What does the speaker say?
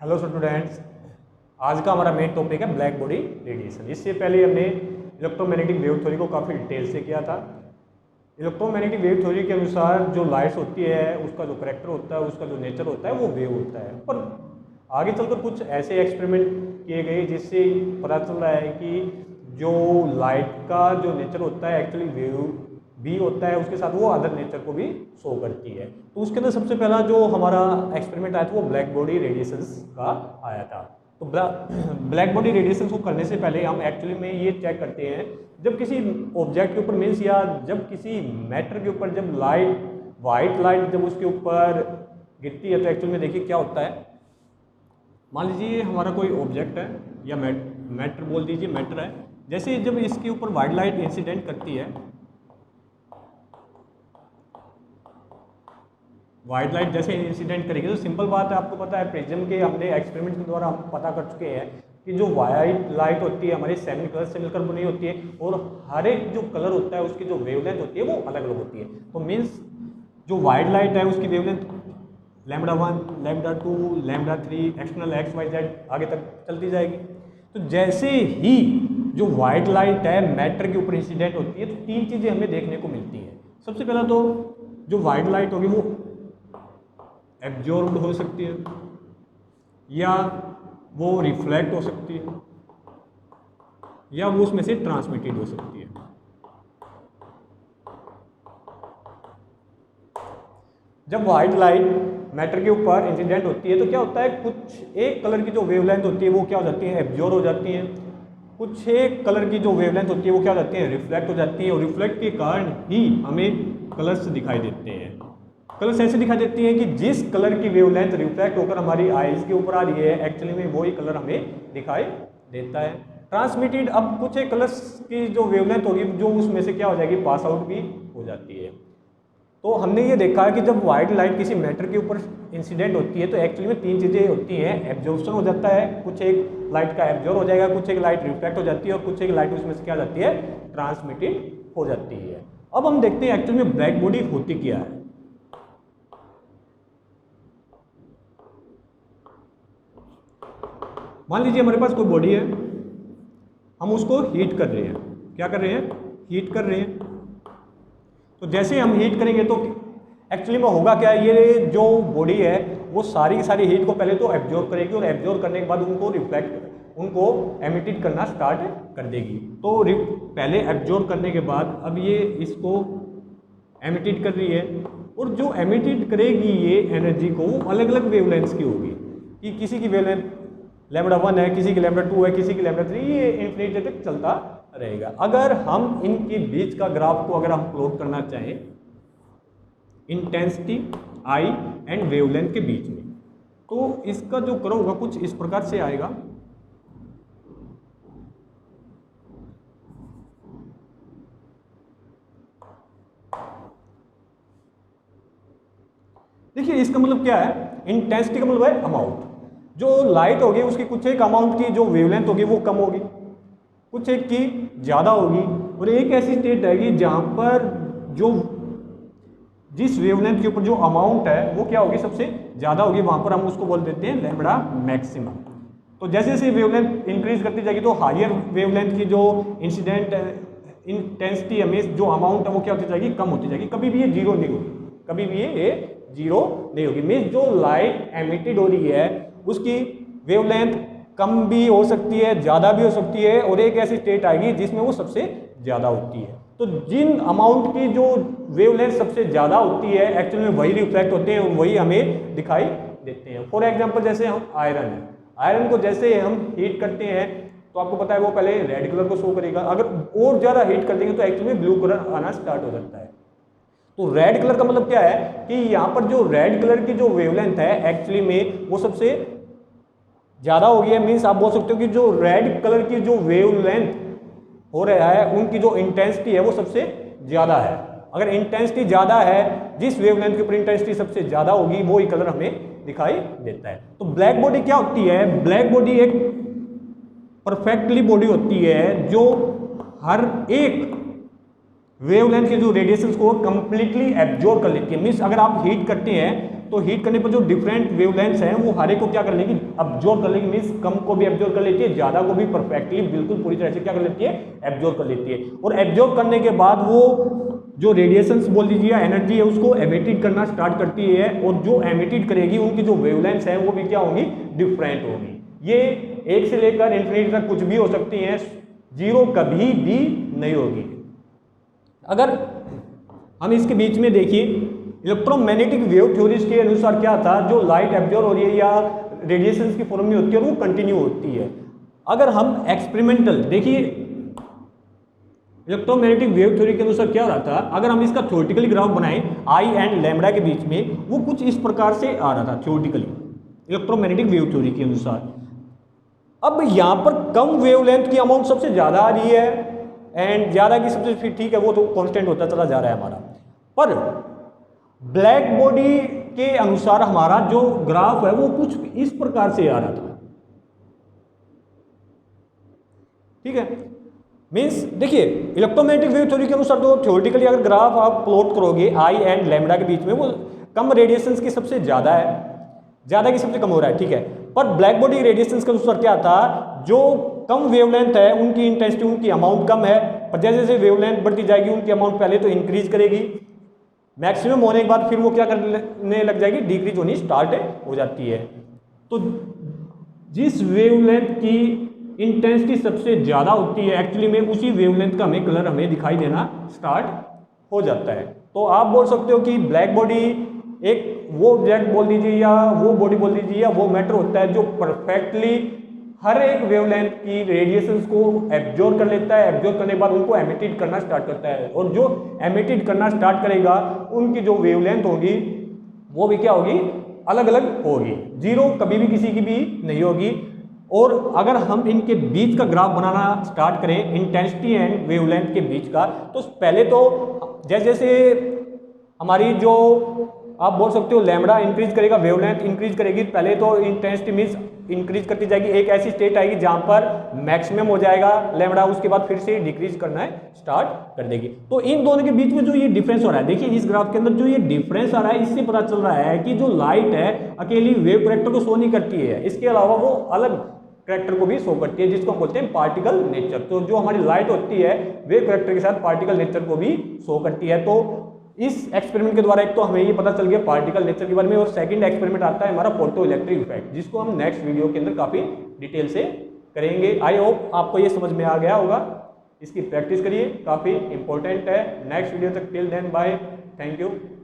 Hello students, आज का हमारा मेन टॉपिक है ब्लैक बॉडी रेडिएशन। इससे पहले हमने इलेक्ट्रोमैग्नेटिक वेव थ्योरी को काफ़ी डिटेल से किया था। इलेक्ट्रोमैग्नेटिक वेव थ्योरी के अनुसार जो लाइट्स होती है उसका जो करेक्टर होता है, उसका जो नेचर होता है वो वेव होता है। पर आगे चलकर कुछ ऐसे एक्सपेरिमेंट किए गए जिससे पता चल रहा है कि जो लाइट का जो नेचर होता है एक्चुअली वेव भी होता है, उसके साथ वो अदर नेचर को भी शो करती है। तो उसके अंदर सबसे पहला जो हमारा एक्सपेरिमेंट आया था वो ब्लैक बॉडी रेडिएशंस का आया था। तो ब्लैक बॉडी रेडिएशन को करने से पहले हम एक्चुअली में ये चेक करते हैं, जब किसी ऑब्जेक्ट के ऊपर मीन्स या जब किसी मैटर के ऊपर जब लाइट वाइट लाइट जब उसके ऊपर गिरती है तो एक्चुअली में देखिए क्या होता है। मान लीजिए हमारा कोई ऑब्जेक्ट है या मैटर बोल दीजिए, मैटर है। जैसे जब इसके ऊपर वाइट लाइट इंसिडेंट करती है, वाइट लाइट जैसे इंसिडेंट करेगी तो सिंपल बात है, आपको पता है प्रिज्म के हमने एक्सपेरिमेंट के द्वारा हम पता कर चुके हैं कि जो वाइट लाइट होती है हमारी 7 कलर से मिलकर बनी होती है और हर एक जो कलर होता है उसकी जो वेवलेंथ होती है वो अलग अलग होती है। तो मीन्स जो वाइट लाइट है उसकी wavelength λ1, λ2, λ3 external X Y Z आगे तक चलती जाएगी। तो जैसे ही जो वाइट लाइट है मैटर के ऊपर इंसिडेंट होती है तो 3 चीज़ें हमें देखने को मिलती हैं। सबसे पहला तो जो वाइट लाइट होगी वो एब्जॉर्ब्ड हो सकती है या वो रिफ्लेक्ट हो सकती है या वो उसमें से ट्रांसमिटेड हो सकती है। जब वाइट लाइट मैटर के ऊपर इंसिडेंट होती है तो क्या होता है, कुछ एक कलर की जो वेवलेंथ होती है वो क्या हो जाती है, एब्जॉर्ब हो जाती है। कुछ एक कलर की जो वेवलेंथ होती है वो क्या हो जाती है, रिफ्लेक्ट हो जाती है। और रिफ्लेक्ट के कारण ही हमें कलर्स दिखाई देते हैं। कलर्स ऐसे दिखाई देती है कि जिस कलर की वेवलेंथ रिफ्लेक्ट होकर हमारी आईज के ऊपर आ रही है एक्चुअली में वही कलर हमें दिखाई देता है। ट्रांसमिटेड, अब कुछ एक कलर्स की जो वेवलेंथ होगी जो उसमें से क्या हो जाएगी, पास आउट भी हो जाती है। तो हमने ये देखा है कि जब वाइट लाइट किसी मैटर के ऊपर इंसिडेंट होती है तो एक्चुअली में 3 चीज़ें होती हैं। एब्जॉर्प्शन हो जाता है, कुछ एक लाइट का एब्जॉर्ब हो जाएगा, कुछ एक लाइट रिफ्लेक्ट हो जाती है और कुछ एक लाइट उसमें से क्या जाती है, ट्रांसमिटेड हो जाती है। अब हम देखते हैं एक्चुअली में ब्लैक बॉडी होती क्या है। मान लीजिए हमारे पास कोई बॉडी है, हम उसको हीट कर रहे हैं। क्या कर रहे हैं, हीट कर रहे हैं। तो जैसे हम हीट करेंगे तो एक्चुअली में होगा क्या, ये जो बॉडी है वो सारी की सारी हीट को पहले तो एब्जॉर्ब करेगी और एब्जॉर्ब करने के बाद उनको एमिटेड करना स्टार्ट कर देगी। तो पहले एब्जॉर्ब करने के बाद अब ये इसको एमिटेड कर रही है और जो एमिटेड करेगी ये एनर्जी को वो अलग अलग वेवलेंथ्स की होगी कि किसी की वेवलेंथ λ1 है, किसी की λ2 है, किसी की λ3, ये इन्फिनिटी तक चलता रहेगा। अगर हम इनके बीच का ग्राफ को अगर हम प्लॉट करना चाहें इंटेंसिटी आई एंड वेवलेंथ के बीच में, तो इसका जो कर्व होगा कुछ इस प्रकार से आएगा। देखिए इसका मतलब क्या है, इंटेंसिटी का मतलब है अमाउंट। जो लाइट होगी उसकी कुछ एक अमाउंट की जो वेवलेंथ होगी वो कम होगी, कुछ एक की ज़्यादा होगी और एक ऐसी स्टेट आएगी जहाँ पर जो जिस वेवलेंथ के ऊपर जो अमाउंट है वो क्या होगी, सबसे ज़्यादा होगी। वहाँ पर हम उसको बोल देते हैं लैम्बडा मैक्सिमम। तो जैसे जैसे वेवलेंथ इंक्रीज करती जाएगी तो हायर वेवलेंथ की जो इंसिडेंट इंटेंसिटी हमें जो अमाउंट है वो क्या होती जाएगी, कम होती जाएगी। कभी भी ये जीरो नहीं होगी, कभी भी ये जीरो नहीं होगी। मीन्स जो लाइट एमिटेड हो रही है उसकी वेवलेंथ कम भी हो सकती है, ज़्यादा भी हो सकती है और एक ऐसी स्टेट आएगी जिसमें वो सबसे ज़्यादा होती है। तो जिन अमाउंट की जो वेवलेंथ सबसे ज़्यादा होती है एक्चुअली में वही रिफ्लेक्ट होते हैं और वही हमें दिखाई देते हैं। फॉर एग्जांपल जैसे हम आयरन है, आयरन को जैसे हम हीट करते हैं तो आपको पता है वो पहले रेड कलर को शो करेगा, अगर और ज़्यादा हीट कर देंगे तो एक्चुअली में ब्लू कलर आना स्टार्ट हो जाता है। तो रेड कलर का मतलब क्या है कि यहाँ पर जो रेड कलर की जो वेवलेंथ है एक्चुअली में वो सबसे ज़्यादा हो गई है। मीन्स आप बोल सकते हो कि जो रेड कलर की जो वेवलेंथ हो रहा है उनकी जो इंटेंसिटी है वो सबसे ज़्यादा है। अगर इंटेंसिटी ज़्यादा है, जिस वेवलेंथ के ऊपर इंटेंसिटी सबसे ज़्यादा होगी वो ही कलर हमें दिखाई देता है। तो ब्लैक बॉडी क्या होती है, ब्लैक बॉडी एक परफेक्टली बॉडी होती है जो हर एक वेवलेंथ के जो रेडिएशंस को कंप्लीटली एब्जॉर्ब कर लेती है। मीन्स अगर आप हीट करते हैं तो हीट करने पर जो डिफरेंट वेवलेंथ्स हैं वो हर एक को क्या कर लेगी, अब्जॉर्ब कर लेगी। मीन्स कम को भी एब्जॉर्ब कर लेती है, ज़्यादा को भी परफेक्टली बिल्कुल पूरी तरह से क्या कर लेती है, एब्जॉर्ब कर लेती है। और एब्जॉर्ब करने के बाद वो जो रेडिएशंस बोल दीजिए या एनर्जी है उसको एमिटेड करना स्टार्ट करती है, और जो एमिटेड करेगी उनकी जो वेवलेंथ्स हैं वो भी क्या होंगी, डिफरेंट होगी। ये 1 से लेकर इन्फिनिटी तक कुछ भी हो सकती हैं, 0 कभी भी नहीं होगी। अगर हम इसके बीच में देखिए इलेक्ट्रोमैग्नेटिक वेव थ्योरीज के अनुसार क्या था, जो लाइट एब्जॉर्ब हो रही है या रेडिएशंस की फॉर्म में होती है वो कंटिन्यू होती है। अगर हम एक्सपेरिमेंटल देखिए इलेक्ट्रोमैग्नेटिक वेव थ्योरी के अनुसार क्या हो रहा था, अगर हम इसका थ्योरेटिकली ग्राफ बनाएं आई एंड लैम्बडा के बीच में, वो कुछ इस प्रकार से आ रहा था थ्योरेटिकली इलेक्ट्रोमैग्नेटिक वेव थ्योरी के अनुसार। अब यहाँ पर कम वेवलेंथ की अमाउंट सबसे ज़्यादा आ रही है एंड ज़्यादा की सबसे, फिर ठीक है वो तो कांस्टेंट होता चला जा रहा है हमारा। पर ब्लैक बॉडी के अनुसार हमारा जो ग्राफ है वो कुछ इस प्रकार से आ रहा था, ठीक है। मीन्स देखिए इलेक्ट्रोमैग्नेटिक वेव थ्योरी के अनुसार जो थ्योरेटिकली अगर ग्राफ आप प्लॉट करोगे आई एंड लैम्बडा के बीच में, वो कम रेडिएशंस की सबसे ज़्यादा है, ज़्यादा की सबसे कम हो रहा है, ठीक है। पर ब्लैक बॉडी रेडिएशंस के अनुसार क्या था, जो कम वेवलेंथ है उनकी इंटेंसिटी, उनकी अमाउंट कम है, पर जैसे जैसे वेवलेंथ बढ़ती जाएगी उनकी अमाउंट पहले तो इंक्रीज करेगी, मैक्सिमम होने के बाद फिर वो क्या करने लग जाएगी, डिक्रीज होनी स्टार्ट हो जाती है। तो जिस वेवलेंथ की इंटेंसिटी सबसे ज़्यादा होती है एक्चुअली में उसी वेवलेंथ का हमें कलर हमें दिखाई देना स्टार्ट हो जाता है। तो आप बोल सकते हो कि ब्लैक बॉडी एक वो ऑब्जेक्ट बोल दीजिए या वो बॉडी बोल दीजिए या वो मैटर होता है जो परफेक्टली हर एक वेवलेंथ की रेडिएशंस को एब्जॉर्ब कर लेता है, एब्जॉर्ब करने के बाद उनको एमिटेड करना स्टार्ट करता है, और जो एमिटेड करना स्टार्ट करेगा उनकी जो वेवलेंथ होगी वो भी क्या होगी, अलग अलग होगी, 0 कभी भी किसी की भी नहीं होगी। और अगर हम इनके बीच का ग्राफ बनाना स्टार्ट करें इंटेंसिटी एंड वेवलेंथ के बीच का, तो पहले तो जैसे जैसे हमारी जो आप बोल सकते हो लैम्बडा इंक्रीज करेगा, वेवलेंथ इंक्रीज करेगी, पहले तो इंटेंसिटी मीन्स इंक्रीज करती जाएगी, एक ऐसी स्टेट आएगी जहां पर मैक्सिमम हो जाएगा लैम्बडा, उसके बाद फिर से डिक्रीज करना है स्टार्ट कर देगी। तो इन दोनों के बीच में जो ये डिफरेंस हो रहा है, देखिए इस ग्राफ के अंदर जो ये डिफरेंस आ रहा है इससे पता चल रहा है कि जो लाइट है अकेली वेव करेक्टर को शो नहीं करती है, इसके अलावा वो अलग करेक्टर को भी शो करती है जिसको हम बोलते हैं पार्टिकल नेचर। तो जो हमारी लाइट होती है वेव करेक्टर के साथ पार्टिकल नेचर को भी शो करती है। तो इस एक्सपेरिमेंट के द्वारा एक तो हमें ये पता चल गया पार्टिकल नेचर के बारे में, और सेकंड एक्सपेरिमेंट आता है हमारा फोटो इलेक्ट्रिक इफेक्ट, जिसको हम नेक्स्ट वीडियो के अंदर काफ़ी डिटेल से करेंगे। आई होप आपको ये समझ में आ गया होगा, इसकी प्रैक्टिस करिए, काफ़ी इंपॉर्टेंट है। नेक्स्ट वीडियो तक till then bye, thank you.